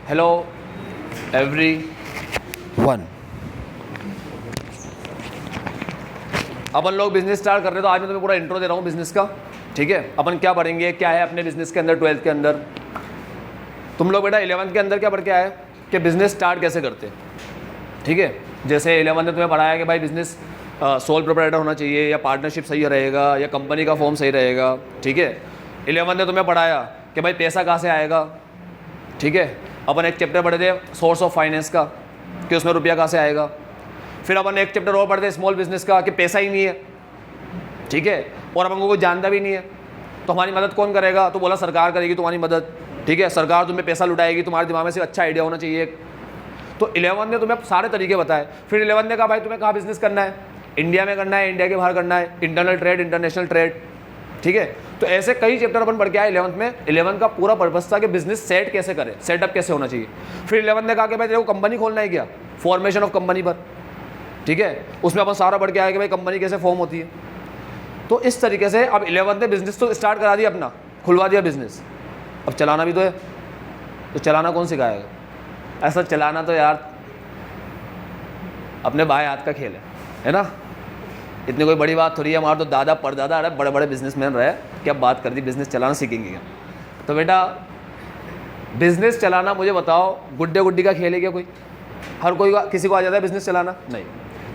Hello every one. अपन लोग business start कर रहे हैं, तो आज मैं तुम्हें पूरा इंट्रो दे रहा हूँ बिजनेस का। ठीक है, अपन क्या पढ़ेंगे, क्या है अपने बिजनेस के अंदर। 12th के अंदर तुम लोग बेटा 11th के अंदर क्या पढ़ के आए कि बिजनेस स्टार्ट कैसे करते हैं। ठीक है, जैसे 11th ने तुम्हें पढ़ाया कि भाई बिजनेस सोल प्रोप्राइटर होना चाहिए, या पार्टनरशिप सही रहेगा, या कंपनी का फॉर्म सही रहेगा। ठीक है, 11th ने तुम्हें पढ़ाया कि भाई पैसा कहाँ से आएगा। ठीक है, अपन एक चैप्टर पढ़े थे सोर्स ऑफ फाइनेंस का, कि उसमें रुपया कहाँ से आएगा। फिर अपन एक चैप्टर और पढ़ते स्मॉल बिजनेस का, कि पैसा ही नहीं है। ठीक है, और अपन को कोई जानता भी नहीं है, तो हमारी मदद कौन करेगा। तो बोला सरकार करेगी तुम्हारी मदद। ठीक है, सरकार तुम्हें पैसा लुटाएगी, तुम्हारे दिमाग में से अच्छा आइडिया होना चाहिए। तो 11th ने तुम्हें सारे तरीके बताए। फिर 11th ने कहा भाई तुम्हें कहाँ बिजनेस करना है, इंडिया में करना है, इंडिया के बाहर करना है, इंटरनल ट्रेड, इंटरनेशनल ट्रेड। ठीक है, तो ऐसे कई चैप्टर अपन पढ़ के आए 11th में। 11th का पूरा पर्पस था कि बिजनेस सेट कैसे करें, सेटअप कैसे होना चाहिए। फिर 11th ने कहा कि भाई तेरे को कंपनी खोलना है क्या, फॉर्मेशन ऑफ कंपनी पर। ठीक है, उसमें अपन सारा पढ़ के आए कि भाई कंपनी कैसे फॉर्म होती है। तो इस तरीके से अब 11th ने बिजनेस तो स्टार्ट करा दिया, अपना खुलवा दिया बिजनेस। अब चलाना भी तो है, तो चलाना कौन सिखाएगा। ऐसा चलाना तो यार अपने बाएं हाथ का खेल है ना। इतनी कोई बड़ी बात थोड़ी है, हमारे तो दादा परदादा अरे बड़े बड़े बिजनेसमैन रहे, क्या बात कर दी बिजनेस चलाना सीखेंगे क्या। तो बेटा बिजनेस चलाना मुझे बताओ गुड्डे गुड्डी का खेल है क्या कोई। हर कोई किसी को आ जाता है बिजनेस चलाना, नहीं।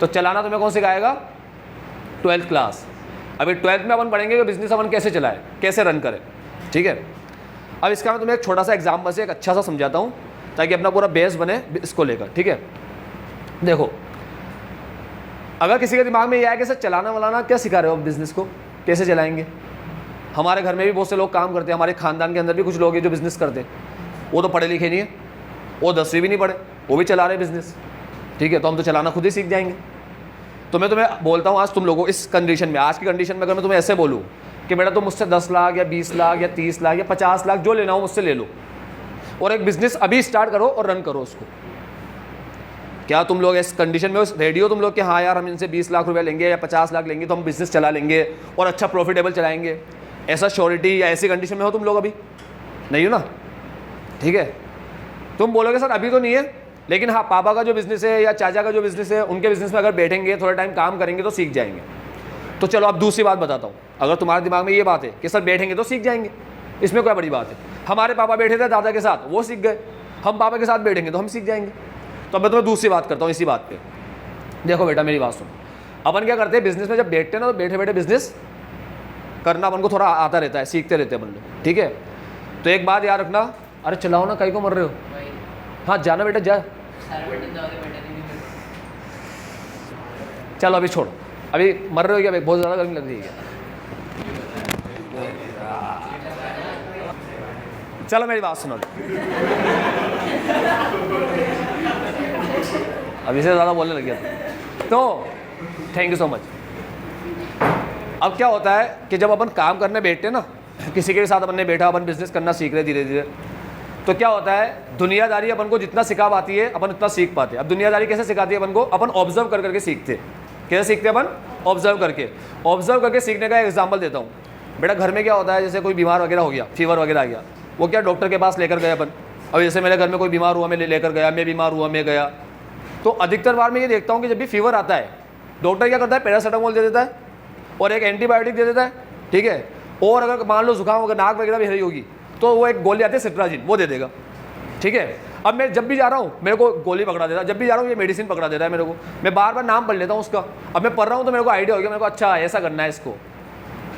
तो चलाना तुम्हें कौन सिखाएगा, 12th क्लास। अभी 12th में अपन पढ़ेंगे कि बिजनेस अपन कैसे चलाए, कैसे रन करें। ठीक है, अब इसका मैं तुम्हें एक छोटा सा एग्जाम्पल से एक अच्छा सा समझाता हूँ, ताकि अपना पूरा बेस बने इसको लेकर। ठीक है, देखो अगर किसी के दिमाग में ये आया कि सर चलाना वालाना क्या सिखा रहे हो, बिजनेस को कैसे चलाएंगे। हमारे घर में भी बहुत से लोग काम करते हैं, हमारे खानदान के अंदर भी कुछ लोग हैं जो बिजनेस करते हैं। वो तो पढ़े लिखे नहीं है, वो 10वीं भी नहीं पढ़े, वो भी चला रहे बिजनेस। ठीक है, तो हम तो चलाना खुद ही सीख जाएंगे। तो मैं तुम्हें बोलता हूँ आज तुम लोगों इस कंडीशन में, आज की कंडीशन में अगर मैं तुम्हें ऐसे बोलूँ कि बेटा तुम मुझसे 10 लाख या 20 लाख या 30 लाख या 50 लाख जो लेना हो मुझसे ले लो, और एक बिजनेस अभी स्टार्ट करो और रन करो उसको। क्या तुम लोग इस कंडीशन में रेडी हो तुम लोग कि हाँ यार हम इनसे 20 लाख रुपए लेंगे या 50 लाख लेंगे तो हम बिजनेस चला लेंगे और अच्छा प्रॉफिटेबल चलाएंगे। ऐसा श्योरिटी या ऐसी कंडीशन में हो तुम लोग अभी नहीं हो ना। ठीक है, तुम बोलोगे सर अभी तो नहीं है, लेकिन हाँ पापा का जो बिजनेस है या चाचा का जो बिजनेस है उनके बिजनेस में अगर बैठेंगे थोड़ा टाइम काम करेंगे तो सीख जाएंगे। तो चलो अब दूसरी बात बताता हूँ, अगर तुम्हारे दिमाग में ये बात है कि सर बैठेंगे तो सीख जाएंगे, इसमें क्या बड़ी बात है। हमारे पापा बैठे थे दादा के साथ, वो सीख गए, हम पापा के साथ बैठेंगे तो हम सीख जाएंगे। तो अब मैं तुम्हें दूसरी बात करता हूँ इसी बात पे। देखो बेटा मेरी बात सुनो, अपन क्या करते हैं बिजनेस में जब बैठते हैं ना, तो बैठे बैठे बिजनेस करना अपन को थोड़ा आता रहता है, सीखते रहते हैं अपन लोग। ठीक है, तो एक बात याद रखना, अरे चलाओ ना, कहीं को मर रहे हो। हाँ जाना बेटा जा, चलो अभी छोड़ो, अभी मर रहे हो क्या, बहुत ज़्यादा गर्मी लग रही है। चलो मेरी बात सुनो, अभी से ज़्यादा बोलने लग गया था। तो थैंक यू सो मच। अब क्या होता है कि जब अपन काम करने बैठते हैं ना, किसी के साथ अपन ने बैठा, अपन बिजनेस करना सीख रहे धीरे धीरे, तो क्या होता है दुनियादारी अपन को जितना सिखा पाती है अपन उतना सीख पाते हैं। अब दुनियादारी कैसे सिखाती है अपन को, अपन ऑब्जर्व कर करके सीखते हैं। कैसे सीखते हैं अपन, ऑब्जर्व करके। ऑब्जर्व करके सीखने का एक एग्जाम्पल देता हूँ। बेटा घर में क्या होता है, जैसे कोई बीमार वगैरह हो गया, फीवर वगैरह आ गया, वो क्या डॉक्टर के पास लेकर गए अपन। अब जैसे मेरे घर में कोई बीमार हुआ, मैं लेकर गया, मैं बीमार हुआ, मैं गया, तो अधिकतर बार मैं ये देखता हूँ कि जब भी फीवर आता है डॉक्टर क्या करता है, पैरासीटामोल दे देता है और एक एंटीबायोटिक दे देता है। ठीक है, और अगर मान लो जुकाम वगैरह नाक वगैरह भी हरी होगी तो वो एक गोली आती है सिट्राजिन, वो दे देगा। ठीक है, अब मैं जब भी जा रहा हूँ मेरे को गोली पकड़ा देता है, जब भी जा रहा हूँ ये मेडिसिन पकड़ा देता है मेरे को, मैं बार बार नाम पढ़ लेता हूँ उसका। अब मैं पढ़ रहा हूँ तो मेरे को आइडिया हो गया, मेरे को अच्छा ऐसा करना है इसको।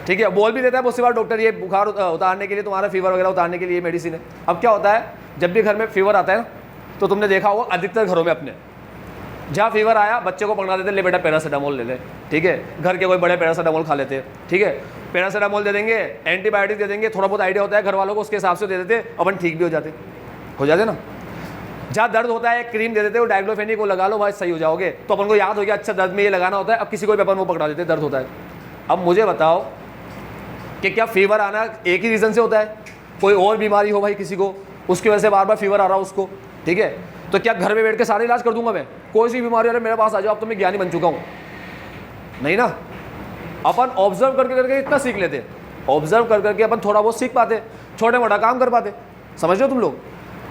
ठीक है, बोल भी देता है बहुत सी बार डॉक्टर ये बुखार उतारने के लिए, तुम्हारा फीवर वगैरह उतारने के लिए मेडिसिन है। अब क्या होता है जब भी घर में फीवर आता है ना, तो तुमने देखा होगा अधिकतर घरों में अपने जहाँ फीवर आया बच्चे को पकड़ा देते, ले बेटा पैरासीटामोल ले ले। ठीक है, घर के कोई बड़े पैरासीटामोल खा लेते हैं। ठीक है, पैरासीटामोल दे देंगे, एंटीबायोटिक दे देंगे, थोड़ा बहुत आइडिया होता है घर वालों को, उसके हिसाब से दे देते, अपन ठीक भी हो जाते ना। जहाँ दर्द होता है क्रीम दे देते हो, डाइक्लोफेनिक को लगा लो भाई सही हो जाओगे। तो अपन को याद हो गया अच्छा दर्द में ये लगाना होता है, अब किसी को भी अपन वो पकड़ा देते दर्द होता है। अब मुझे बताओ कि क्या फीवर आना एक ही रीज़न से होता है, कोई और बीमारी हो भाई किसी को, उसकी वजह से बार बार फीवर आ रहा हो उसको। ठीक है, तो क्या घर में बैठ के सारे इलाज कर दूंगा मैं, कोई सी बीमारी अरे मेरे पास आ जाओ अब तो मैं ज्ञानी बन चुका हूँ, नहीं ना। अपन ऑब्जर्व करके करके इतना सीख लेते, ऑब्जर्व कर करके अपन थोड़ा बहुत सीख पाते, छोटे मोटा काम कर पाते। समझ रहे हो तुम लोग।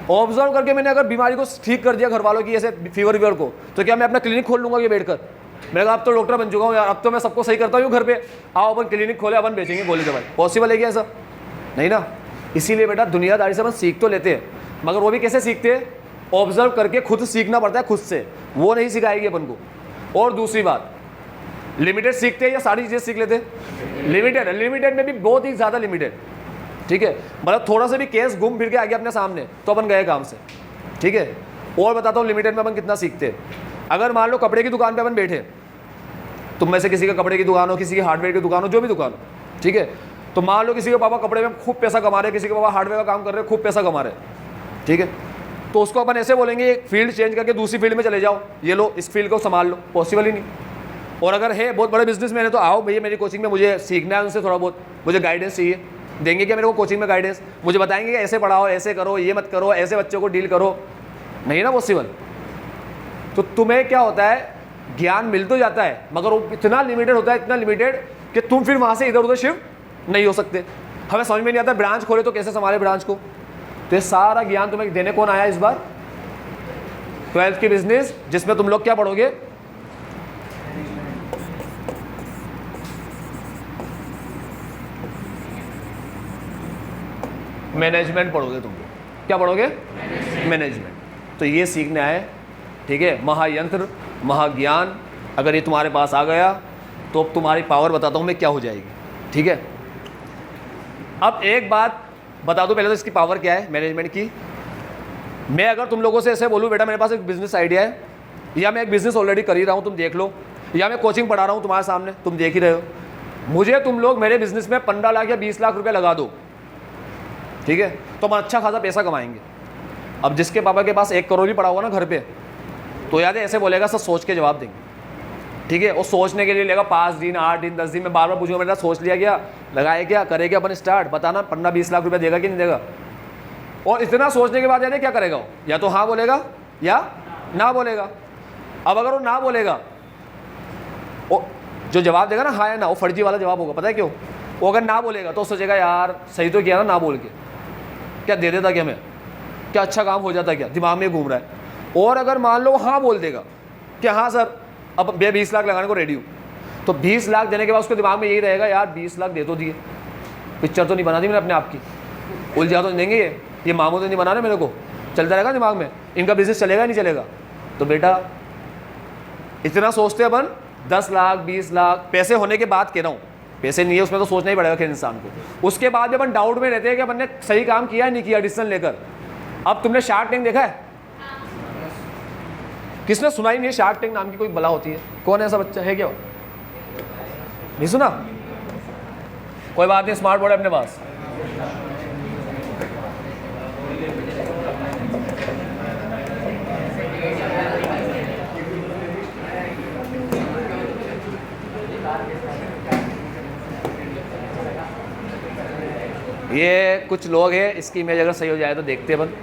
ऑब्जर्व करके मैंने अगर बीमारी को ठीक कर दिया घर वालों की, ऐसे फीवर वीवर को, तो क्या मैं अपना क्लिनिक खोल लूँगा ये बैठकर? मैंने कहा अब तो डॉक्टर बन चुका हूँ यार, अब तो मैं सबको सही करता हूँ घर पे, आओ अपन क्लिनिक खोले, अपन बेचेंगे गोली दवाई। पॉसिबल है क्या ऐसा? नहीं ना। इसीलिए बेटा दुनियादारी से अपन सीख तो लेते हैं, मगर वो भी कैसे सीखते हैं? ऑब्जर्व करके खुद सीखना पड़ता है, खुद से, वो नहीं सिखाएगी अपन को। और दूसरी बात, लिमिटेड सीखते हैं या सारी चीज़ें सीख लेते हैं? लिमिटेड है, लिमिटेड में भी बहुत ही ज़्यादा लिमिटेड, ठीक है। मतलब थोड़ा सा भी केस घूम फिर के आ गया अपने सामने तो अपन गए काम से, ठीक है। और बताता हूँ लिमिटेड में अपन कितना सीखते हैं। अगर मान लो कपड़े की दुकान पे अपन बैठे, तुम में से किसी का कपड़े की दुकान हो, किसी की हार्डवेयर की दुकान हो, जो भी दुकान हो, ठीक है। तो मान लो किसी के पापा कपड़े में खूब पैसा कमा रहे हैं, किसी के पापा हार्डवेयर का काम कर रहे हैं, खूब पैसा कमा रहे हैं, ठीक है। तो उसको अपन ऐसे बोलेंगे एक फील्ड चेंज करके दूसरी फील्ड में चले जाओ, ये लो इस फील्ड को संभाल लो, पॉसिबल ही नहीं। और अगर है बहुत बड़े बिजनेसमैन है तो आओ भैया मेरी कोचिंग में, मुझे सीखना है उनसे थोड़ा बहुत, मुझे गाइडेंस चाहिए। देंगे क्या मेरे को कोचिंग में गाइडेंस? मुझे बताएंगे कि ऐसे पढ़ाओ, ऐसे करो, ये मत करो, ऐसे बच्चों को डील करो? नहीं ना पॉसिबल। तो तुम्हें क्या होता है, ज्ञान मिल तो जाता है मगर वो इतना लिमिटेड होता है, इतना लिमिटेड कि तुम फिर वहाँ से इधर उधर शिफ्ट नहीं हो सकते। हमें समझ में नहीं आता ब्रांच खोले तो कैसे संभाले ब्रांच को। तो ये सारा ज्ञान तुम्हें देने कौन आया इस बार? 12th की बिजनेस, जिसमें तुम लोग क्या पढ़ोगे? मैनेजमेंट पढ़ोगे तुम लोग। क्या पढ़ोगे? मैनेजमेंट। तो ये सीखने आए, ठीक है। महायंत्र, महाज्ञान अगर ये तुम्हारे पास आ गया तो अब तुम्हारी पावर बताता हूँ मैं क्या हो जाएगी, ठीक है। अब एक बात बता दूँ पहले तो, इसकी पावर क्या है मैनेजमेंट की। मैं अगर तुम लोगों से ऐसे बोलूँ बेटा मेरे पास एक बिजनेस आइडिया है, या मैं एक बिजनेस ऑलरेडी कर ही रहा हूँ तुम देख लो, या मैं कोचिंग पढ़ा रहा हूँ तुम्हारे सामने तुम देख ही रहे हो, मुझे तुम लोग मेरे बिजनेस में 15 लाख या 20 लाख रुपये लगा दो, ठीक है, तो हम अच्छा खासा पैसा कमाएंगे। अब जिसके पापा के पास 1 करोड़ ही पड़ा होगा ना घर पे, तो याद है ऐसे बोलेगा सर सोच के जवाब देंगे, ठीक है। वो सोचने के लिए लेगा 5 दिन 8 दिन 10 दिन में, बार बार पूछूंगा बेटा सोच लिया क्या, लगाए क्या, करे क्या अपन स्टार्ट, बताना 15-20 लाख रुपया देगा कि नहीं देगा। और इतना सोचने के बाद यानी क्या करेगा वो, या तो हाँ बोलेगा या ना बोलेगा। अब अगर वो ना बोलेगा, वो जो जवाब देगा ना हाँ या ना, वो फर्जी वाला जवाब होगा। पता है क्यों? वो अगर ना बोलेगा तो सोचेगा यार सही तो किया ना बोल के, क्या दे देता क्या मैं, क्या अच्छा काम हो जाता क्या, दिमाग में घूम रहा है। और अगर मान लो हाँ बोल देगा कि हाँ सर अब मैं 20 लाख लगाने को रेडी हूँ, तो 20 लाख देने के बाद उसके दिमाग में यही रहेगा यार 20 लाख दे तो दिए, पिक्चर तो नहीं बना दी मैंने अपने आप की, उलझा तो नहीं देंगे ये मामू तो नहीं बना रहे मेरे को, चलता रहेगा दिमाग में, इनका बिजनेस चलेगा नहीं चलेगा। तो बेटा इतना सोचते अपन 10 लाख 20 लाख पैसे होने के बाद कह रहा हूँ, पैसे नहीं है उसमें तो सोचना ही पड़ेगा खैर इंसान को। उसके बाद भी अपन डाउट में रहते हैं कि अपन ने सही काम किया है नहीं किया डिसीजन लेकर। अब तुमने शार्क टैंक देखा है? किसने सुना ही नहीं शार्क टैंक नाम की कोई बला होती है? कौन है ऐसा बच्चा है क्या? नहीं सुना? कोई बात नहीं, स्मार्ट बोर्ड है अपने पास। ये कुछ लोग हैं, इसकी इमेज अगर सही हो जाए तो देखते हैं अपन।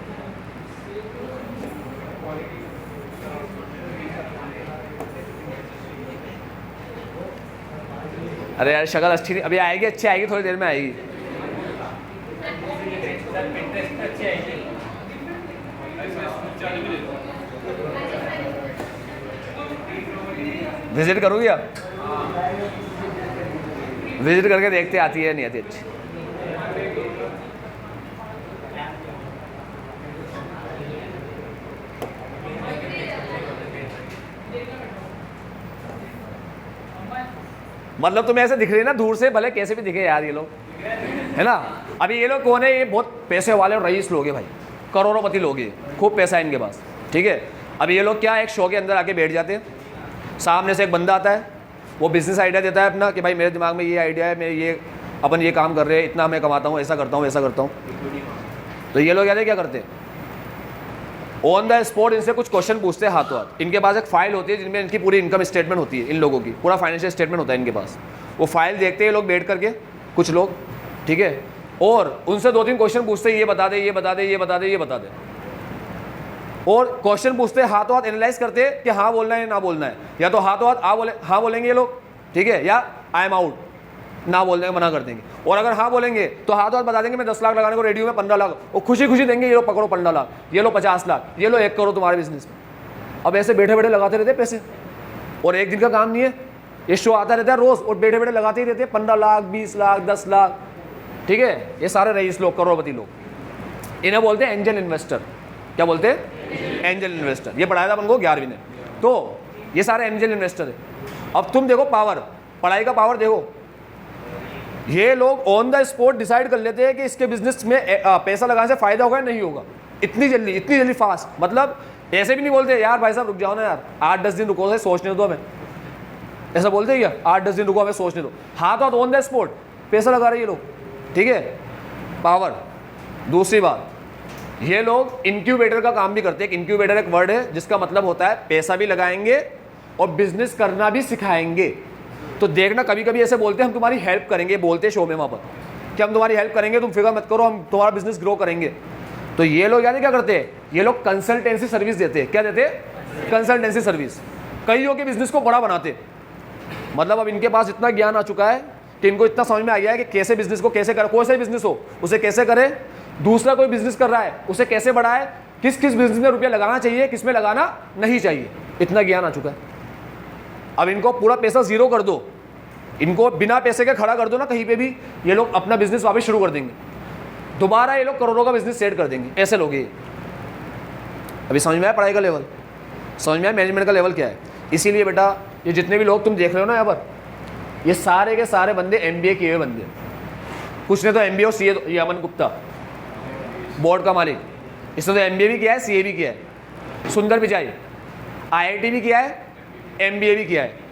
अरे यार शक्ल अच्छी नहीं, अभी आएगी, अच्छी आएगी, थोड़ी देर में आएगी। विजिट करूँगी आप? विजिट करके देखते आती है नहीं आती अच्छी। मतलब तुम्हें ऐसे दिख रही है ना दूर से, भले कैसे भी दिखे यार ये लोग, है ना। अभी ये लोग कौन है? ये बहुत पैसे वाले और रईस लोग हैं भाई, करोड़ोंपति लोग हैं, खूब पैसा है इनके पास, ठीक है। अभी ये लोग क्या एक शो के अंदर आके बैठ जाते हैं, सामने से एक बंदा आता है, वो बिजनेस आइडिया देता है अपना कि भाई मेरे दिमाग में ये आइडिया है, मैं ये अपन ये काम कर रहे हैं, इतना मैं कमाता हूँ, ऐसा करता हूँ वैसा करता हूँ। तो ये लोग याद है क्या करते हैं? ऑन द स्पॉट इनसे कुछ क्वेश्चन पूछते हैं हाथों हाथ। इनके पास एक फाइल होती है जिनमें इनकी पूरी इनकम स्टेटमेंट होती है, इन लोगों की पूरा फाइनेंशियल स्टेटमेंट होता है इनके पास। वो फाइल देखते हैं लोग बैठ करके, कुछ लोग, ठीक है, और उनसे 2-3 क्वेश्चन पूछते हैं, ये बता दे, ये बता दे, ये बता दे, ये बता दे। और क्वेश्चन पूछते हैं हाथों हाथ एनालाइज करते हैं कि हाँ बोलना है ना बोलना है, या तो हाथों हाथ हाँ बोलेंगे ये लोग, ठीक है, या आई एम आउट, ना बोल देंगे, मना कर देंगे। और अगर हाँ बोलेंगे तो हाथ हाथ बता देंगे मैं 10 लाख लगाने को रेडी हूँ, मैं 15 लाख, वो खुशी खुशी देंगे, ये लो पकड़ो 15 लाख, ये लो 50 लाख, ये लो 1 करोड़ तुम्हारे बिजनेस में। अब ऐसे बैठे बैठे लगाते रहते पैसे, और एक दिन का काम नहीं है, ये शो आता रहता है रोज, और बैठे बैठे लगाते ही रहते हैं 15 लाख, 20 लाख, 10 लाख, ठीक है। ये सारे रईस लोग, करोड़पति लोग, इन्हें बोलते हैं एंजल इन्वेस्टर। क्या बोलते हैं? Angel investor. ये पढ़ाया था अपन को 11वीं ने। तो ये सारे एंजल इन्वेस्टर है। अब तुम देखो पावर, पढ़ाई का पावर देखो, ये लोग ऑन द स्पॉट डिसाइड कर लेते हैं कि इसके बिजनेस में पैसा लगाने से फायदा होगा या नहीं होगा, इतनी जल्दी फास्ट। मतलब ऐसे भी नहीं बोलते यार भाई साहब रुक जाओ ना यार, 8-10 दिन रुको, से सोचने दो हमें, ऐसा बोलते हैं क्या? 8-10 दिन रुको, हमें सोचने दो। हाथ हाथ ऑन द स्पॉट पैसा लगा रहे ये लोग, ठीक है, पावर। दूसरी बात, ये लोग इंक्यूबेटर का काम भी करते हैं। इंक्यूबेटर एक वर्ड है जिसका मतलब होता है पैसा भी लगाएंगे और बिजनेस करना भी सिखाएंगे। तो देखना कभी कभी ऐसे बोलते हैं हम तुम्हारी हेल्प करेंगे, बोलते हैं शो में वहाँ पर कि हम तुम्हारी हेल्प करेंगे, तुम फिक्र मत करो, हम तुम्हारा बिजनेस ग्रो करेंगे। तो ये लोग यानी क्या करते हैं, ये लोग कंसल्टेंसी सर्विस देते हैं। क्या देते हैं? Consultancy service. कईयों के बिजनेस को बड़ा बनाते हैं। मतलब अब इनके पास इतना ज्ञान आ चुका है कि इनको इतना समझ में आ गया है कि कैसे बिजनेस को कैसे करे, कोई सा बिजनेस हो उसे कैसे करे, दूसरा कोई बिजनेस कर रहा है उसे कैसे बढ़ाए, किस किस बिजनेस में रुपया लगाना चाहिए, किस में लगाना नहीं चाहिए, इतना ज्ञान आ चुका है। अब इनको पूरा पैसा जीरो कर दो, इनको बिना पैसे के खड़ा कर दो ना कहीं पे भी, ये लोग अपना बिजनेस वापस शुरू कर देंगे, दोबारा ये लोग करोड़ों का बिजनेस सेट कर देंगे। ऐसे लोग ये। अभी समझ में आया पढ़ाई का लेवल, समझ में आया मैनेजमेंट का लेवल क्या है। इसीलिए बेटा ये जितने भी लोग तुम देख रहे हो ना यहाँ पर, ये सारे के सारे बंदे MBA किए हुए बंदे। कुछ ने तो MBA और CA, ये अमन गुप्ता बोर्ड का मालिक, इसने तो MBA भी किया है, CA भी किया है। सुंदर पिचाई IIT भी किया है, MBA भी किया है।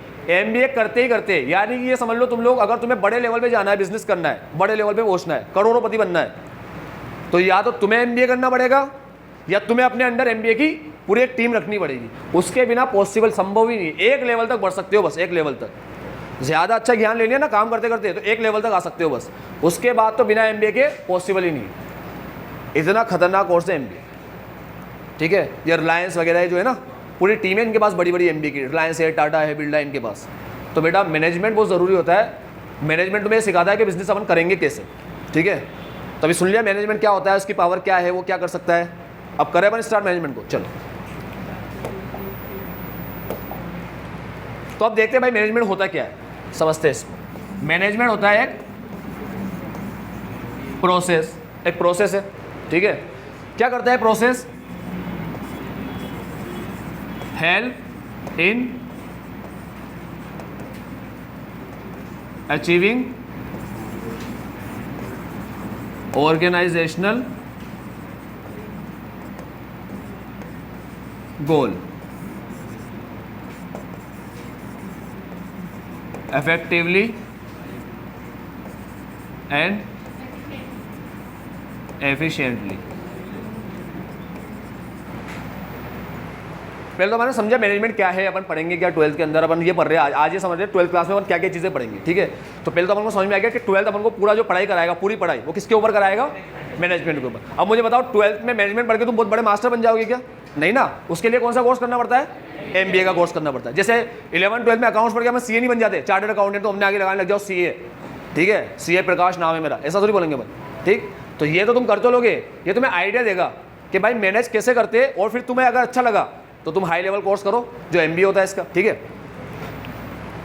MBA करते ही करते, यानी कि ये समझ लो तुम लोग, अगर तुम्हें बड़े लेवल पे जाना है, बिजनेस करना है, बड़े लेवल पे पहुंचना है, करोड़पति बनना है, तो या तो तुम्हें MBA करना पड़ेगा या तुम्हें अपने अंडर MBA की पूरी एक टीम रखनी पड़ेगी। उसके बिना पॉसिबल, संभव ही नहीं। एक लेवल तक बढ़ सकते हो बस, एक लेवल तक। ज़्यादा अच्छा ज्ञान ले लिया ना काम करते करते तो एक लेवल तक आ सकते हो बस, उसके बाद तो बिना MBA के पॉसिबल ही नहीं। इतना खतरनाक कोर्स है MBA, ठीक है। ये रिलायंस वगैरह जो है ना, पूरी टीम है इनके पास, बड़ी बड़ी MBA की, रिलायंस है, टाटा है, बिरला है इनके पास। तो बेटा मैनेजमेंट बहुत ज़रूरी होता है। मैनेजमेंट तुम्हें सिखाता है कि बिजनेस अपन करेंगे कैसे, ठीक है। तो अभी सुन लिया मैनेजमेंट क्या होता है, उसकी पावर क्या है, वो क्या कर सकता है। अब करें अपन स्टार्ट मैनेजमेंट को, चलो। तो अब देखते हैं भाई मैनेजमेंट होता क्या है, समझते हैं इसको। मैनेजमेंट होता है एक प्रोसेस है, ठीक है। क्या करता है process? Help in achieving organizational goal effectively and efficiently। पहले तो मैंने समझा मैनेजमेंट क्या है, अपन पढ़ेंगे क्या 12th के अंदर, अपन ये पढ़ रहे हैं आज ये समझ रहे हैं 12th क्लास में अपन क्या क्या चीज़ें पढ़ेंगे, ठीक है। तो पहले तो अपन को समझ में आ गया कि 12th अपन को पूरा जो पढ़ाई कराएगा, पूरी पढ़ाई वो किसके ऊपर कराएगा? मैनेजमेंट के ऊपर। अब मुझे बताओ 12th में मैनेजमेंट पढ़ के तुम बहुत बड़े मास्टर बन जाओगे क्या? नहीं ना। उसके लिए कौन सा कोर्स करना पड़ता है? MBA का कोर्स करना पड़ता है। जैसे 11-12 में अकाउंट्स पढ़ के हम CA नहीं बन जाते, चार्टर्ड अकाउंटेंट, तो हमने आगे लगाने लग जाओ CA, ठीक है, CA प्रकाश नाम है मेरा, ऐसा थोड़ी बोलेंगे अपन, ठीक। तो ये तो तुम कर तो लोगे, ये तुम्हें आइडिया देगा कि भाई मैनेज कैसे करते हैं, और फिर तुम्हें अगर अच्छा लगा तो तुम हाई लेवल कोर्स करो जो MBA होता है इसका, ठीक है।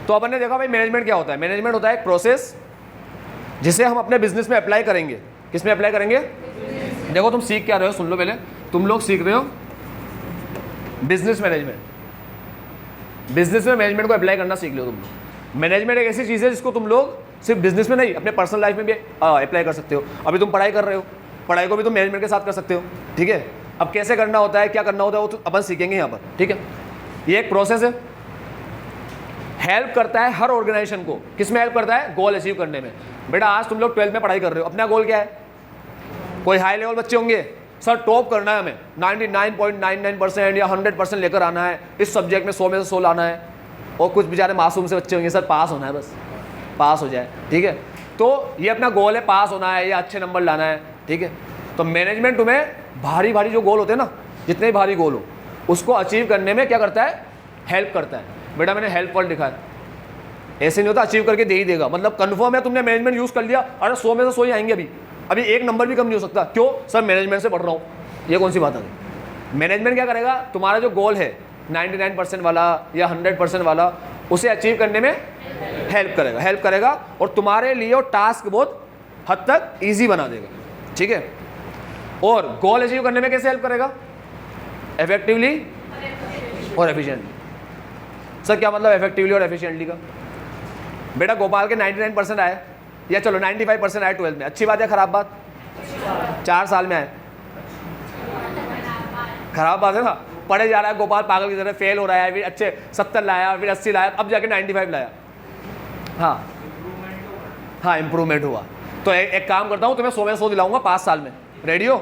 तो अपन ने देखा भाई मैनेजमेंट क्या होता है। मैनेजमेंट होता है एक प्रोसेस जिसे हम अपने बिजनेस में अप्लाई करेंगे। किस में अप्लाई करेंगे? देखो तुम सीख क्या रहे हो, सुन लो पहले। तुम लोग सीख रहे हो बिजनेस मैनेजमेंट। बिजनेस में मैनेजमेंट को अप्लाई करना सीख लो तुम लोग। मैनेजमेंट एक ऐसी चीज़ है जिसको तुम लोग सिर्फ बिजनेस में नहीं, अपने पर्सनल लाइफ में भी अप्लाई कर सकते हो। अभी तुम पढ़ाई कर रहे हो, पढ़ाई को भी तुम मैनेजमेंट के साथ कर सकते हो, ठीक है। अब कैसे करना होता है, क्या करना होता है, वो तो अपन सीखेंगे यहाँ पर, ठीक है। ये एक प्रोसेस है, हेल्प करता है हर ऑर्गेनाइजेशन को। किस में हेल्प करता है? गोल अचीव करने में। बेटा आज तुम लोग 12th में पढ़ाई कर रहे हो, अपना गोल क्या है? कोई हाई लेवल बच्चे होंगे, सर टॉप करना है हमें, 99.99% या 100% लेकर आना है, इस सब्जेक्ट में 100 में से 100 लाना है। और कुछ बेचारे मासूम से बच्चे होंगे, सर पास होना है, बस पास हो जाए, ठीक है। तो ये अपना गोल है, पास होना है या अच्छे नंबर लाना है, ठीक है। तो मैनेजमेंट तुम्हें भारी भारी जो गोल होते हैं ना, जितने भारी गोल हो, उसको अचीव करने में क्या करता है? हेल्प करता है। बेटा मैंने हेल्प वर्ड लिखा है, ऐसे नहीं होता अचीव करके दे ही देगा, मतलब कन्फर्म है तुमने मैनेजमेंट यूज़ कर लिया, अरे 100 में से 100 ही आएंगे। अभी एक नंबर भी कम नहीं हो सकता। क्यों सर? मैनेजमेंट से पढ़ रहा हूँ। ये कौन सी बात आ गई? मैनेजमेंट क्या करेगा? तुम्हारा जो गोल है 99% वाला या 100% वाला, उसे अचीव करने में हेल्प करेगा और तुम्हारे लिए वो टास्क बहुत हद तक ईजी बना देगा। ठीक है, और गोल अचीव करने में कैसे हेल्प करेगा? इफेक्टिवली और एफिशिएंटली। सर क्या मतलब इफेक्टिवली और एफिशिएंटली का? बेटा गोपाल के 99% आए, या चलो 95% आए 12th में, अच्छी बात है खराब बात? 4 साल में आए, खराब बात है ना। पढ़े जा रहा है गोपाल पागल की तरह, फेल हो रहा है, फिर अच्छे 70 लाया, फिर 80 लाया, अब जाके 95 लाया। हाँ इम्प्रूवमेंट हुआ। तो एक काम करता हूँ, तुम्हें 100 में 100 दिलाऊंगा 5 साल में। रेडी हो?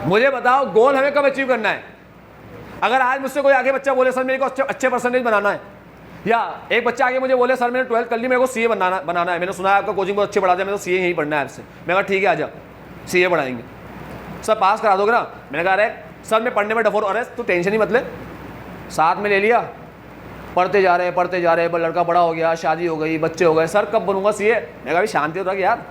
मुझे बताओ गोल हमें कब अचीव करना है? अगर आज मुझसे कोई आगे बच्चा बोले सर मेरे को अच्छे परसेंटेज बनाना है, या एक बच्चा आगे मुझे बोले सर मैंने 12th कर ली, मेरे को सीए बनाना है, मैंने सुना है आपका कोचिंग बहुत अच्छे पढ़ाते हैं, मेरे को सीए यहीं पढ़ना है आपसे। मैं कहा ठीक है आ जा, सीए पढ़ाएंगे। सर पास करा दोगे ना? मैंने कहा अरे सर मैं पढ़ने में डफोर, अरे तू टेंशन ही मत ले, साथ में ले लिया, पढ़ते जा रहे, लड़का बड़ा हो गया, शादी हो गई, बच्चे हो गए, सर कब बनूंगा सीए? मैं कहा शांति होता कि यार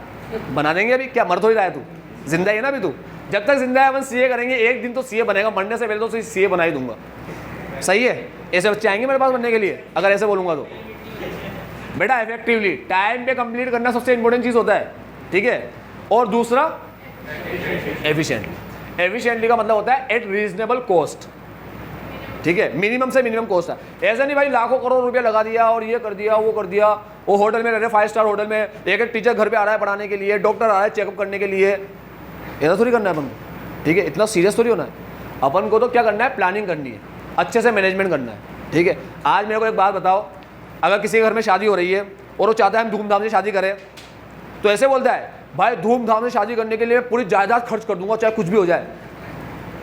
बना देंगे, अभी क्या मर थोड़ी रहा है तू, जिंदा है ना अभी तू, जब तक जिंदा है अपन सीए करेंगे, एक दिन तो सीए बनेगा, मरने से पहले तो सीए बना ही दूंगा। सही है? ऐसे बच्चे आएंगे मेरे पास बनने के लिए अगर ऐसे बोलूंगा तो। बेटा इफेक्टिवली टाइम पे कंप्लीट करना सबसे इंपॉर्टेंट चीज होता है। ठीक है, और दूसरा एफिशिएंटली। एफिशिएंटली का मतलब होता है एट रीजनेबल कॉस्ट। ठीक है, मिनिमम से मिनिमम कॉस्ट है। ऐसा नहीं भाई लाखों करोड़ रुपया लगा दिया और ये कर दिया वो कर दिया, वो होटल में रह रहे 5 स्टार होटल में, एक टीचर घर पे आ रहा है पढ़ाने के लिए, डॉक्टर आ रहा है चेकअप करने के लिए, ऐसा थोड़ी करना है अपन को। ठीक है, इतना सीरियस थोड़ी होना है। अपन को तो क्या करना है? प्लानिंग करनी है, अच्छे से मैनेजमेंट करना है। ठीक है, आज मेरे को एक बात बताओ, अगर किसी के घर में शादी हो रही है और वो चाहता है हम धूमधाम से शादी करें, तो ऐसे बोलता है भाई धूमधाम से शादी करने के लिए पूरी जायदाद खर्च कर दूंगा चाहे कुछ भी हो जाए।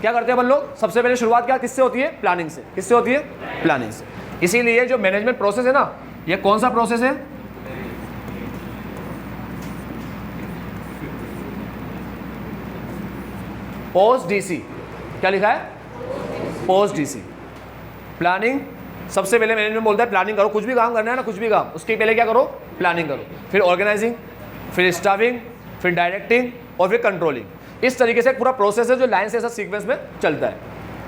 क्या करते हैं अपन लोग? सबसे पहले शुरुआत क्या किससे होती है? प्लानिंग से। किससे होती है? प्लानिंग से। इसीलिए जो मैनेजमेंट प्रोसेस है ना, ये कौन सा प्रोसेस है? Post DC. क्या लिखा है? Post DC. प्लानिंग सबसे पहले मैनेजमेंट बोलता है प्लानिंग करो, कुछ भी काम करना है ना, कुछ भी काम, उसके पहले क्या करो? प्लानिंग करो, फिर ऑर्गेनाइजिंग, फिर स्टाफिंग, फिर डायरेक्टिंग और फिर कंट्रोलिंग। इस तरीके से पूरा प्रोसेस है जो लाइन से ऐसा सीक्वेंस में चलता है।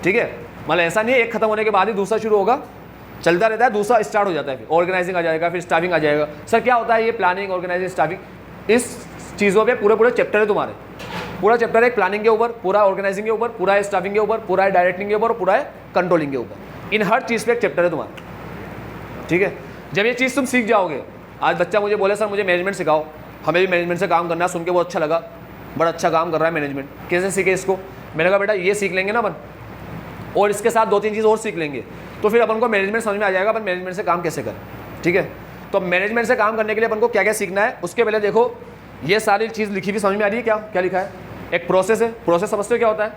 ठीक है, मतलब ऐसा नहीं है एक खत्म होने के बाद ही दूसरा शुरू होगा, चलता रहता है, दूसरा स्टार्ट हो जाता है, फिर ऑर्गेनाइजिंग आ जाएगा, फिर स्टाफिंग आ जाएगा। सर क्या होता है ये प्लानिंग, ऑर्गेनाइजिंग, स्टाफिंग? इस चीज़ों पे पूरे चैप्टर है तुम्हारे, पूरा चैप्टर है प्लानिंग के ऊपर, पूरा ऑर्गेनाइजिंग के ऊपर, पूरा है स्टाफिंग के ऊपर, पूरा है डायरेक्टिंग के ऊपर और पूरा है कंट्रोलिंग के ऊपर। इन हर चीज़ पे एक चैप्टर है तुम्हारा। ठीक है, जब ये चीज़ तुम सीख जाओगे, आज बच्चा मुझे बोले सर मुझे मैनेजमेंट सिखाओ, हमें भी मैनेजमेंट से काम करना है, सुन के बहुत अच्छा लगा, बड़ा अच्छा काम कर रहा है मैनेजमेंट, कैसे सीखे इसको? मैंने कहा बेटा ये सीख लेंगे ना अपन, और इसके साथ 2-3 चीज़ और सीख लेंगे, तो फिर अपन को मैनेजमेंट समझ में आ जाएगा अपन मैनेजमेंट से काम कैसे करें। ठीक है, तो मैनेजमेंट से काम करने के लिए अपन को क्या क्या सीखना है, उसके पहले देखो ये सारी चीज़ लिखी हुई समझ में आ रही है? क्या क्या लिखा है? एक प्रोसेस है। प्रोसेस समझते हो क्या होता है?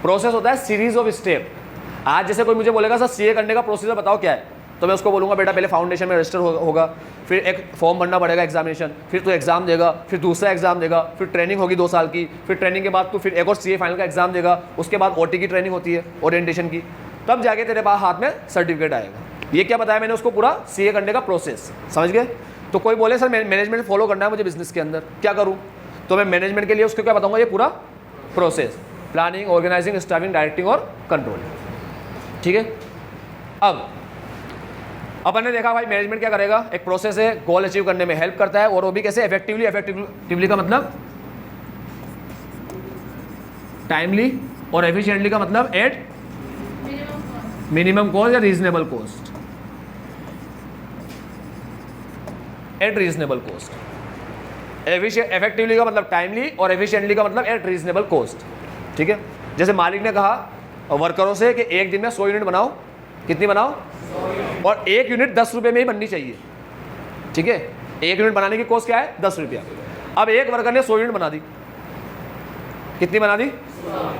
प्रोसेस होता है सीरीज ऑफ स्टेप। आज जैसे कोई मुझे बोलेगा सर सीए करने का प्रोसीजर बताओ क्या है, तो मैं उसको बोलूँगा बेटा पहले फाउंडेशन में रजिस्टर होगा, फिर एक फॉर्म भरना पड़ेगा एग्जामिनेशन, फिर तू एग्जाम देगा, फिर दूसरा एग्जाम देगा, फिर ट्रेनिंग होगी 2 साल की, फिर ट्रेनिंग के बाद तू फिर एक और सीए फाइनल का एग्जाम देगा, उसके बाद ओटी की ट्रेनिंग होती है ओरिएंटेशन की, तब जाके तेरे पास हाथ में सर्टिफिकेट आएगा। ये क्या बताया मैंने उसको? पूरा सीए करने का प्रोसेस। समझ गए? तो कोई बोले सर मैनेजमेंट फॉलो करना है मुझे बिजनेस के अंदर, क्या करूँ? तो मैं मैनेजमेंट के लिए उसको क्या बताऊँगा? ये पूरा process, planning, organizing, staffing, directing और कंट्रोलिंग। ठीक है, अब अपन ने देखा भाई मैनेजमेंट क्या करेगा, एक प्रोसेस है, गोल अचीव करने में हेल्प करता है, और वो भी कैसे? इफेक्टिवली। इफेक्टिवली का मतलब टाइमली, और एफिशिएंटली का मतलब एट मिनिमम कॉस्ट या reasonable cost. Eight reasonable cost. Effectively का मतलब टाइमली और एफिशिएंटली का मतलब एट रीजनेबल कॉस्ट। ठीक है, जैसे मालिक ने कहा वर्करों से कि एक दिन में 100 यूनिट बनाओ। कितनी बनाओ? और 1 यूनिट 10 रुपये में ही बननी चाहिए। ठीक है, 1 यूनिट बनाने की कॉस्ट क्या है? 10 रुपया। अब एक वर्कर ने 100 यूनिट बना दी। कितनी बना दी?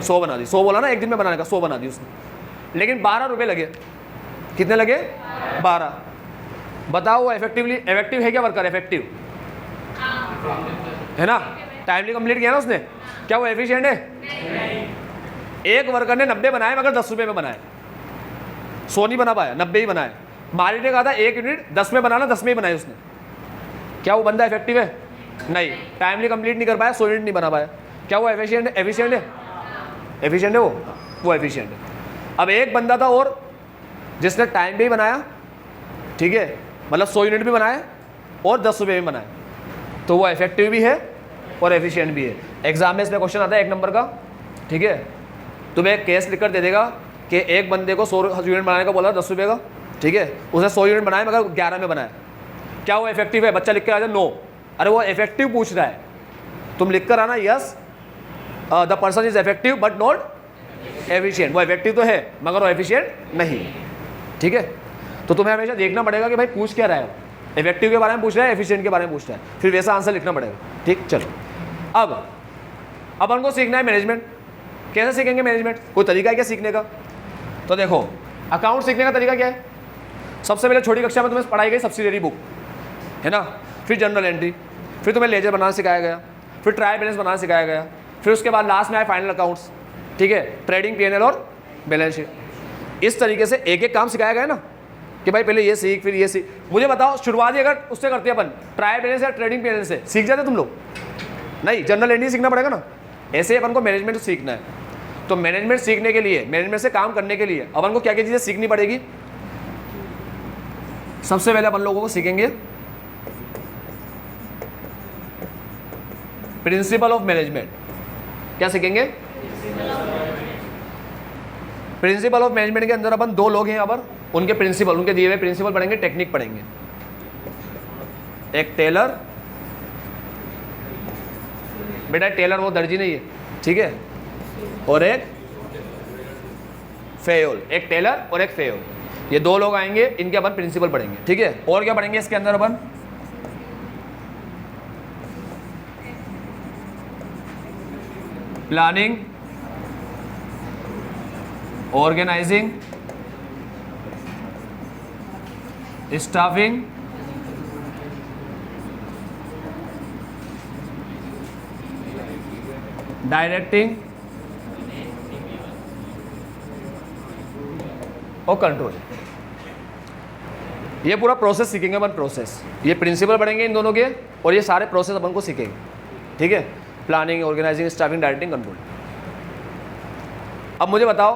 100 बना दी। 100 बोला ना एक दिन में बनाने का, 100 बना दी उसने, लेकिन 12 रुपये लगे। कितने लगे? 12। बताओ वो इफेक्टिव है क्या वर्कर? इफेक्टिव है ना, टाइमली कंप्लीट किया ना उसने, क्या वो एफिशिएंट है? एक वर्कर ने 90 बनाए मगर 10 रुपये में बनाए, 100 नहीं बना पाया, 90 ही बनाए। मालिक ने कहा था 1 यूनिट 10 में बनाना, 10 में ही बनाई उसने। क्या वो बंदा इफेक्टिव है? नहीं। टाइमली कंप्लीट नहीं कर पाया, 100 यूनिट नहीं बना पाया। क्या वो एफिशिएंट है? एफिशिएंट है, एफिशिएंट है वो एफिशिएंट है। अब एक बंदा था और जिसने टाइम भी बनाया, ठीक है, मतलब 100 यूनिट भी बनाए और 10 रुपये भी बनाए, तो वो इफेक्टिव भी है और एफिशिएंट भी है। एग्जाम में इसमें क्वेश्चन आता है 1 नंबर का, ठीक है, तुम्हें एक केस लिखकर दे देगा कि एक बंदे को 100 यूनिट बनाने का बोला 10 रुपये का, ठीक है, उसने 100 यूनिट बनाए मगर 11 में बनाया। क्या वो इफेक्टिव है? बच्चा लिख कर आ जाए नो। अरे वो इफेक्टिव पूछ रहा है, तुम लिख कर आना yes the person is effective but not efficient. वो इफेक्टिव तो है मगर वो एफिशिएंट नहीं, ठीक है। तो तुम्हें हमेशा देखना पड़ेगा कि भाई पूछ क्या रहा है, इफेक्टिव के बारे में पूछ रहा है, एफिशिएंट के बारे में पूछ रहा है, फिर वैसा आंसर लिखना पड़ेगा, ठीक। चलो अब हमको सीखना है मैनेजमेंट। कैसे सीखेंगे मैनेजमेंट? कोई तरीका है क्या सीखने का? तो देखो, अकाउंट सीखने का तरीका क्या है? सबसे पहले छोटी कक्षा में तुम्हें पढ़ाई गई सब्सिडियरी बुक, है ना, फिर जनरल एंट्री, फिर तुम्हें लेजर बनाना सिखाया गया, फिर ट्रायल बैलेंस बनाना सिखाया गया, फिर उसके बाद लास्ट में आए फाइनल अकाउंट्स, ठीक है, ट्रेडिंग, P&L और बैलेंस शीट। इस तरीके से एक एक काम सिखाया गया ना कि भाई पहले ये सीख फिर ये सीख। मुझे बताओ, शुरुआत ही अगर उससे करते अपन ट्रायल बैलेंस या ट्रेडिंग P&L से, सीख जाते तुम लोग? नहीं, जनरल एंट्री सीखना पड़ेगा ना। ऐसे अपन को मैनेजमेंट सीखना है। तो मैनेजमेंट सीखने के लिए, मैनेजमेंट से काम करने के लिए अपन को क्या क्या चीज़ें सीखनी पड़ेगी? सबसे पहले अपन लोगों को सीखेंगे प्रिंसिपल ऑफ मैनेजमेंट। क्या सीखेंगे? प्रिंसिपल ऑफ मैनेजमेंट के अंदर अपन 2 लोग हैं यहाँ पर, उनके प्रिंसिपल, उनके दिए हुए प्रिंसिपल पढ़ेंगे, टेक्निक पढ़ेंगे। एक टेलर, बेटा टेलर वो दर्जी नहीं है, ठीक है, और एक फेयोल, एक टेलर और एक फेयोल, ये 2 लोग आएंगे, इनके अपन प्रिंसिपल पढ़ेंगे, ठीक है। और क्या पढ़ेंगे इसके अंदर अपन? प्लानिंग, ऑर्गेनाइजिंग, स्टाफिंग, डायरेक्टिंग और कंट्रोल। ये पूरा प्रोसेस सीखेंगे अपन, प्रोसेस। ये प्रिंसिपल पढ़ेंगे इन दोनों के, और ये सारे प्रोसेस अपन को सीखेंगे, ठीक है। Planning, organizing, staffing, directing, control. अब मुझे बताओ,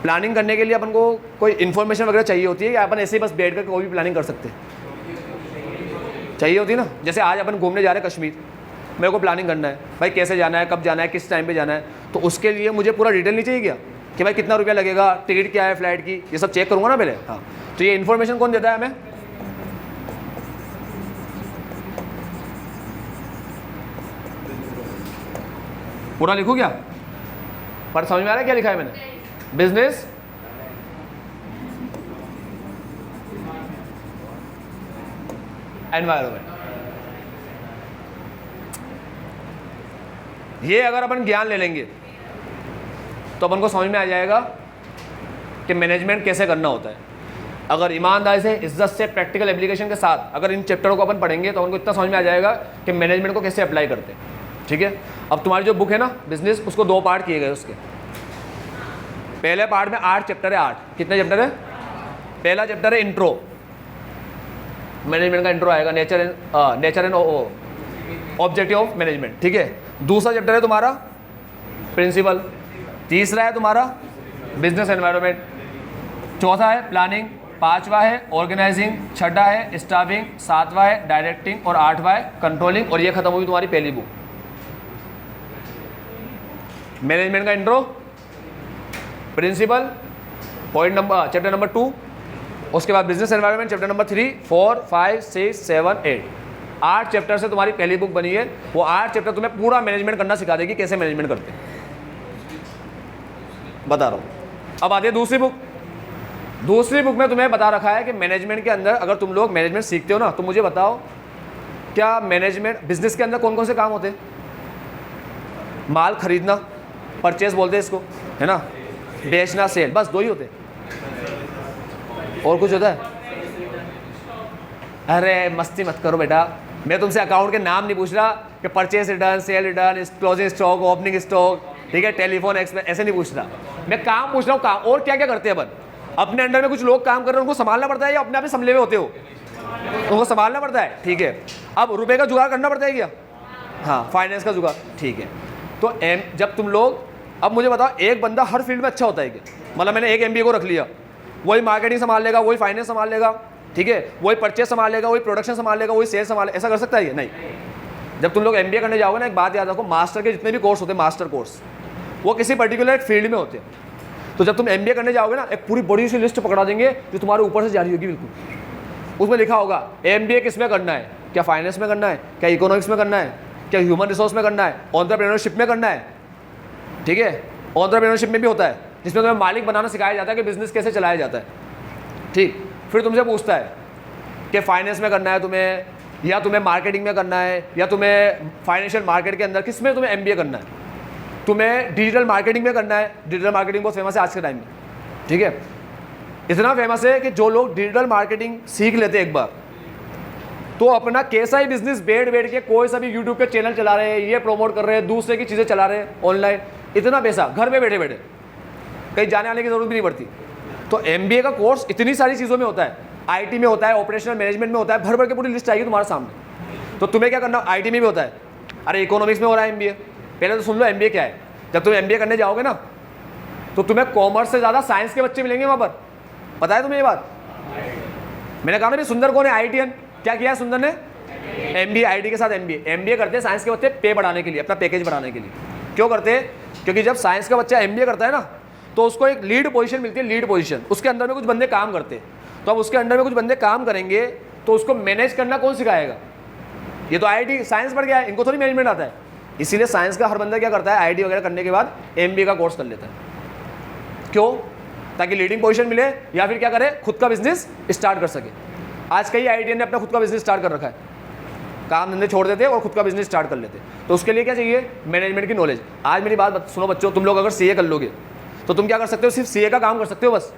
प्लानिंग करने के लिए अपन को कोई इन्फॉर्मेशन वगैरह चाहिए होती है या अपन ऐसे ही बस बैठ कर कोई भी प्लानिंग कर सकते हैं? चाहिए होती है ना। जैसे आज अपन घूमने जा रहे हैं कश्मीर, मेरे को प्लानिंग करना है भाई, कैसे जाना है, कब जाना है, किस टाइम पे जाना है, तो उसके लिए मुझे पूरा डिटेल नहीं चाहिए क्या कि भाई कितना रुपया लगेगा, टिकट क्या है फ्लाइट की, ये सब चेक करूँगा ना पहले। हाँ, तो ये इन्फॉर्मेशन कौन देता है हमें? पूरा लिखूँ क्या? पर समझ में आ रहा है क्या लिखा है मैंने? Business environment. ये अगर अपन ज्ञान ले लेंगे तो अपन को समझ में आ जाएगा कि मैनेजमेंट कैसे करना होता है। अगर ईमानदारी से, इज्जत से, प्रैक्टिकल एप्लीकेशन के साथ अगर इन चैप्टरों को अपन पढ़ेंगे तो अपन को इतना समझ में आ जाएगा कि मैनेजमेंट को कैसे अप्लाई करते हैं, ठीक है। अब तुम्हारी जो बुक है ना बिजनेस, उसको 2 पार्ट किए गए। उसके पहले पार्ट में 8 चैप्टर है। 8 कितने चैप्टर है? पहला चैप्टर है इंट्रो, मैनेजमेंट का इंट्रो आएगा, nature and objective of management, ठीक है। दूसरा चैप्टर है तुम्हारा प्रिंसिपल, तीसरा है तुम्हारा बिजनेस एनवायरनमेंट, चौथा है प्लानिंग, 5वां है ऑर्गेनाइजिंग, 6वां है स्टाफिंग, 7वां है डायरेक्टिंग और 8वां है कंट्रोलिंग। और ये खत्म हुई तुम्हारी पहली बुक, मैनेजमेंट का intro, principle, point number chapter number 2, उसके बाद business environment chapter number 3, 4, 5, 6, 7, 8। 8 chapter से तुम्हारी पहली बुक बनी है। वो 8 चैप्टर तुम्हें पूरा मैनेजमेंट करना सिखा देगी, कैसे मैनेजमेंट करते हैं बता रहा हूँ। अब आती है दूसरी बुक। दूसरी बुक में तुम्हें बता रखा है कि मैनेजमेंट के अंदर अगर तुम लोग मैनेजमेंट सीखते हो ना, तो मुझे बताओ क्या मैनेजमेंट बिजनेस के अंदर कौन कौन से काम होते हैं? माल खरीदना, परचेज बोलते हैं इसको, है ना, बेचना, सेल, बस 2 ही होते हैं। और कुछ होता है? अरे मस्ती मत करो बेटा, मैं तुमसे अकाउंट के नाम नहीं पूछ रहा कि purchase return, cell return, closing stock, opening stock, ठीक है, टेलीफोन एक्सपेंस, ऐसे नहीं पूछ रहा। मैं काम पूछ रहा हूँ, काम और क्या क्या करते हैं अपन। अपने अंडर में कुछ लोग काम कर रहे हैं, उनको संभालना पड़ता है या अपने आप ही संभले हुए होते हो? उनको संभालना पड़ता है, ठीक है। अब रुपए का जुगाड़ करना पड़ता है क्या? हाँ, फाइनेंस का जुगाड़, ठीक है। तो जब तुम लोग, अब मुझे बताओ, एक बंदा हर फील्ड में अच्छा होता है क्या? मतलब मैंने एक MBA को रख लिया, वही मार्केटिंग संभाल लेगा, वही फाइनेंस संभाल लेगा, ठीक है, वही परचेस संभाल लेगा, वही प्रोडक्शन संभाल लेगा, वही सेल्स संभाल, ऐसा कर सकता है ये? नहीं। जब तुम लोग MBA करने जाओगे ना, एक बात याद रखो, मास्टर के जितने भी कोर्स होते हैं, मास्टर कोर्स, वो किसी पर्टिकुलर फील्ड में होते हैं। तो जब तुम MBA करने जाओगे ना, एक पूरी बड़ी सी लिस्ट पकड़ा देंगे जो तुम्हारे ऊपर से जारी होगी बिल्कुल। उसमें लिखा होगा MBA किस में करना है, क्या फाइनेंस में करना है, क्या इकोनॉमिक्स में करना है, क्या ह्यूमन रिसोर्स में करना है, एंटरप्रेन्योरशिप में करना है, ठीक है। एंटरप्रेन्योरशिप में भी होता है, जिसमें तुम्हें मालिक बनाना सिखाया जाता है कि बिजनेस कैसे चलाया जाता है, ठीक। फिर तुमसे पूछता है कि फाइनेंस में करना है तुम्हें, या तुम्हें मार्केटिंग में करना है, या तुम्हें फाइनेंशियल मार्केट के अंदर किस में तुम्हें MBA करना है, तुम्हें डिजिटल मार्केटिंग में करना है। डिजिटल मार्केटिंग बहुत फेमस है आज के टाइम में, ठीक है। इतना फेमस है कि जो लोग डिजिटल मार्केटिंग सीख लेते हैं एक बार, तो अपना कैसा ही बिजनेस बैठ के कोई सा भी यूट्यूब पे चैनल चला रहे हैं, ये प्रमोट कर रहे हैं, दूसरे की चीज़ें चला रहे हैं ऑनलाइन, इतना पैसा घर में बैठे बैठे, कहीं जाने आने की जरूरत भी नहीं पड़ती। तो MBA का कोर्स इतनी सारी चीज़ों में होता है, IT में होता है, ऑपरेशनल मैनेजमेंट में होता है, भर भर के पूरी लिस्ट आएगी तुम्हारे सामने। तो तुम्हें क्या करना, IT में भी होता है, अरे इकोनॉमिक्स में हो रहा है MBA, पहले तो सुन लो MBA क्या है। जब तुम MBA करने जाओगे ना, तो तुम्हें कॉमर्स से ज़्यादा साइंस के बच्चे मिलेंगे वहाँ पर, पता है तुम्हें ये बात? मैंने कहा ना भी सुंदर कौन है? IITian। क्या किया है सुंदर ने? MBA, IT के साथ MBA करते हैं साइंस के बच्चे पे बढ़ाने के लिए, अपना पैकेज बढ़ाने के लिए। क्यों करते हैं? क्योंकि जब साइंस का बच्चा MBA करता है ना, तो उसको एक लीड पोजीशन मिलती है, लीड पोजीशन। उसके अंदर में कुछ बंदे काम करते हैं, तो अब उसके अंदर में कुछ बंदे काम करेंगे, तो उसको मैनेज करना कौन सिखाएगा? ये तो IIT साइंस पढ़ गया है, इनको थोड़ी मैनेजमेंट आता है। इसीलिए साइंस का हर बंदा क्या करता है, IIT वगैरह करने के बाद MBA का कोर्स कर लेता है। क्यों? ताकि लीडिंग पोजीशन मिले, या फिर क्या करे, खुद का बिजनेस स्टार्ट कर सके। आज कई IITian ने अपना खुद का बिजनेस स्टार्ट कर रखा है, काम धंधे छोड़ देते और खुद का बिजनेस स्टार्ट कर लेते। तो उसके लिए क्या चाहिए? मैनेजमेंट की नॉलेज। आज मेरी बात सुनो बच्चों, तुम लोग अगर CA कर लोगे तो तुम क्या कर सकते हो? सिर्फ CA का काम कर सकते हो बस।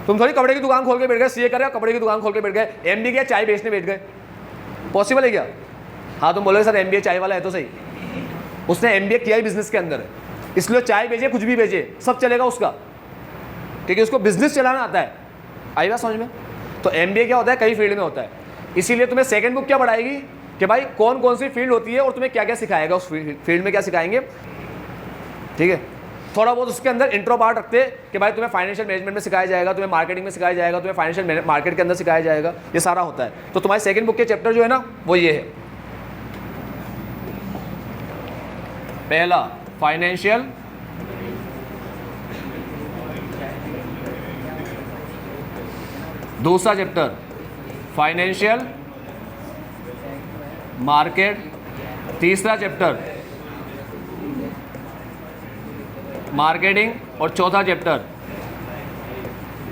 तुम थोड़ी कपड़े की दुकान खोल के बैठ गए, CA कर रहे हो, कपड़े की दुकान खोल के बैठ गए, MBA किया, चाय बेचने बैठ गए। पॉसिबल है क्या? हाँ, तुम बोलोगे सर MBA चाय वाला है, तो सही, उसने MBA किया ही बिजनेस के अंदर है, इसलिए चाय बेचे, कुछ भी बेचे, सब चलेगा उसका, ठीक है। उसको बिजनेस चलाना आता है। आई बात समझ में? तो MBA क्या होता है, कई फील्ड में होता है। इसीलिए तुम्हें सेकंड बुक क्या पढ़ाएगी कि भाई कौन कौन सी फील्ड होती है और तुम्हें क्या क्या सिखाएगा, उस फील्ड में क्या सिखाएंगे, ठीक है। थोड़ा बहुत उसके अंदर इंट्रो पार्ट रखते हैं कि भाई तुम्हें फाइनेंशियल मैनेजमेंट में सिखाया जाएगा, तुम्हें मार्केटिंग में सिखाया जाएगा, तुम्हें फाइनेंशियल मार्केट के अंदर सिखाया जाएगा, ये सारा होता है। तो तुम्हारी सेकंड बुक के चैप्टर जो है ना, वो ये है। पहला फाइनेंशियल, दूसरा चैप्टर फाइनेंशियल मार्केट, तीसरा चैप्टर मार्केटिंग, और चौथा चैप्टर,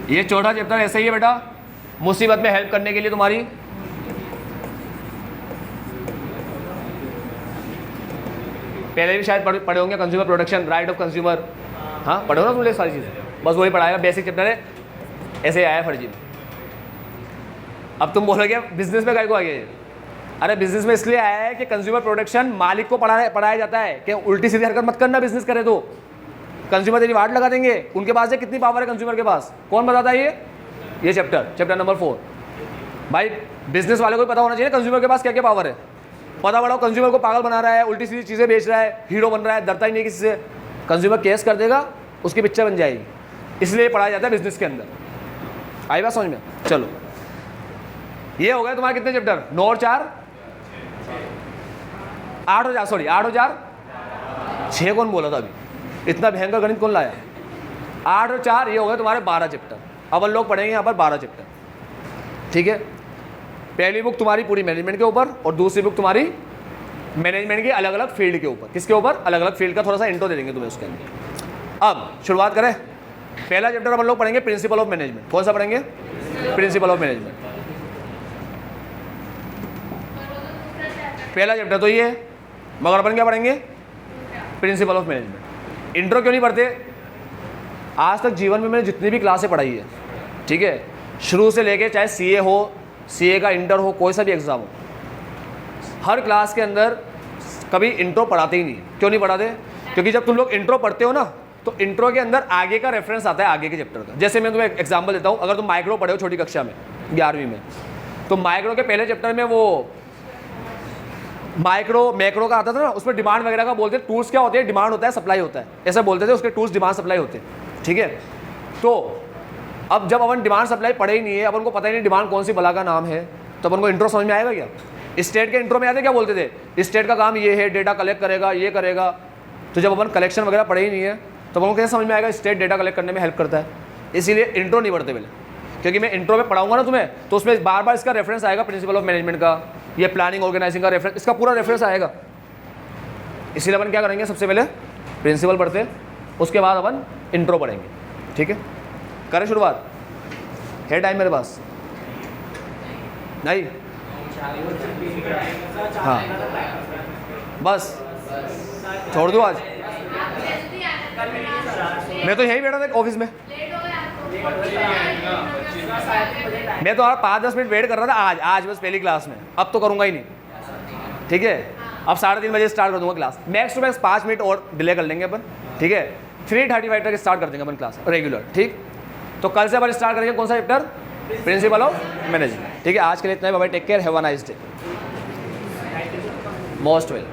ये चौथा चैप्टर ऐसे ही है बेटा, मुसीबत में हेल्प करने के लिए तुम्हारी। पहले भी शायद पढ़े होंगे, consumer protection, right of consumer, हाँ पढ़ो ना तुम लोग सारी चीज़ें, बस वही पढ़ाएगा, बेसिक चैप्टर है, ऐसे आया फर्जी में। अब तुम बोलोगे बिजनेस में काय को आ गया? अरे बिजनेस में इसलिए आया है कि कंज्यूमर प्रोटेक्शन मालिक को पढ़ाया जाता है कि उल्टी सीधी हरकत मत करना बिजनेस करे तो। कंज्यूमर तेरी वाट लगा देंगे, उनके पास है कितनी पावर है कंज्यूमर के पास, कौन बताता है ये चैप्टर नंबर 4। भाई बिजनेस वाले को भी पता होना चाहिए कंज्यूमर के पास क्या क्या पावर है। पता बढ़ाओ, कंज्यूमर को पागल बना रहा है, उल्टी सीधी चीज़ें बेच रहा है, हीरो बन रहा है, डरता ही नहीं किसी से, कंज्यूमर केस कर देगा, उसकी पिक्चर बन जाएगी। इसलिए पढ़ाया जाता है बिजनेस के अंदर। आई बात समझ में? चलो, ये हो गया तुम्हारे कितने चैप्टर? 9 और 4 8 और 4, सॉरी 8 और 4 6 कौन बोला था अभी? इतना भयंकर गणित कौन लाया? 8 और 4 ये हो गए तुम्हारे 12 चैप्टर। अब हम लोग पढ़ेंगे यहाँ पर 12 चैप्टर, ठीक है। पहली बुक तुम्हारी पूरी मैनेजमेंट के ऊपर, और दूसरी बुक तुम्हारी मैनेजमेंट के अलग अलग फील्ड के ऊपर। किसके ऊपर? अलग अलग फील्ड का थोड़ा सा इंट्रो दे देंगे तुम्हें उसके अंदर। अब शुरुआत करें। पहला चैप्टर हम लोग पढ़ेंगे प्रिंसिपल ऑफ मैनेजमेंट। कौन सा पढ़ेंगे? Principle of management. पहला चैप्टर तो ये है, मगर अपन क्या पढ़ेंगे? Principle of management. इंट्रो क्यों नहीं पढ़ते? आज तक जीवन में मैंने जितनी भी क्लासें पढ़ाई है, ठीक है, शुरू से लेके चाहे CA हो, CA का इंटर हो, कोई सा भी एग्ज़ाम हो, हर क्लास के अंदर कभी इंट्रो पढ़ाते ही नहीं। क्यों नहीं पढ़ाते? क्योंकि जब तुम लोग इंट्रो पढ़ते हो ना, तो इंट्रो के अंदर आगे का रेफरेंस आता है आगे के चैप्टर का। जैसे मैं तुम्हें एक एग्जांपल देता हूँ, अगर तुम माइक्रो पढ़े हो छोटी कक्षा में 11वीं में, तो माइक्रो के पहले चैप्टर में वो मैक्रो का आता था ना, उसमें डिमांड वगैरह का बोलते, टूल्स क्या होते हैं, डिमांड होता है सप्लाई होता है, ऐसा बोलते थे, उसके टूल्स डिमांड सप्लाई होते हैं, ठीक है। तो अब जब अपन डिमांड सप्लाई पढ़े ही नहीं है, अपन को पता ही नहीं डिमांड कौन सी बला का नाम है, तो अपन को इंट्रो समझ में आएगा क्या? स्टेट के इंट्रो में आते क्या बोलते थे, स्टेट का काम ये है, डेटा कलेक्ट करेगा, ये करेगा। तो जब अपन कलेक्शन वगैरह पढ़े ही नहीं है तो अपन को कैसे समझ में आएगा स्टेट डेटा कलेक्ट करने में हेल्प करता है? इसीलिए इंट्रो नहीं पढ़ते पहले, क्योंकि मैं इंट्रो में पढ़ाऊंगा ना तुम्हें, तो उसमें बार बार इसका रेफरेंस आएगा, प्रिंसिपल ऑफ मैनेजमेंट का, ये प्लानिंग ऑर्गेनाइजिंग का रेफरेंस, इसका पूरा रेफरेंस आएगा। इसीलिए अपन क्या करेंगे, सबसे पहले प्रिंसिपल पढ़ते हैं, उसके बाद अपन इंट्रो पढ़ेंगे, ठीक है। करें शुरुआत? है टाइम मेरे पास? नहीं? हाँ बस छोड़ दो आज, मैं तो यहीं बैठा था ऑफिस में, मैं तो 5-10 मिनट वेट कर रहा था आज बस पहली क्लास में, अब तो करूंगा ही नहीं, ठीक है। अब 3:30 बजे स्टार्ट कर दूंगा class, max to max 5 minute और डिले कर लेंगे अपन, ठीक है। 3:35 तक स्टार्ट कर देंगे अपन क्लास रेगुलर, ठीक। तो कल से अपन स्टार्ट करेंगे कौन सा चैप्टर? प्रिंसिपल ऑफ मैनेजमेंट, ठीक है। आज के लिए इतना ही, bye, take care, have a nice day, most well.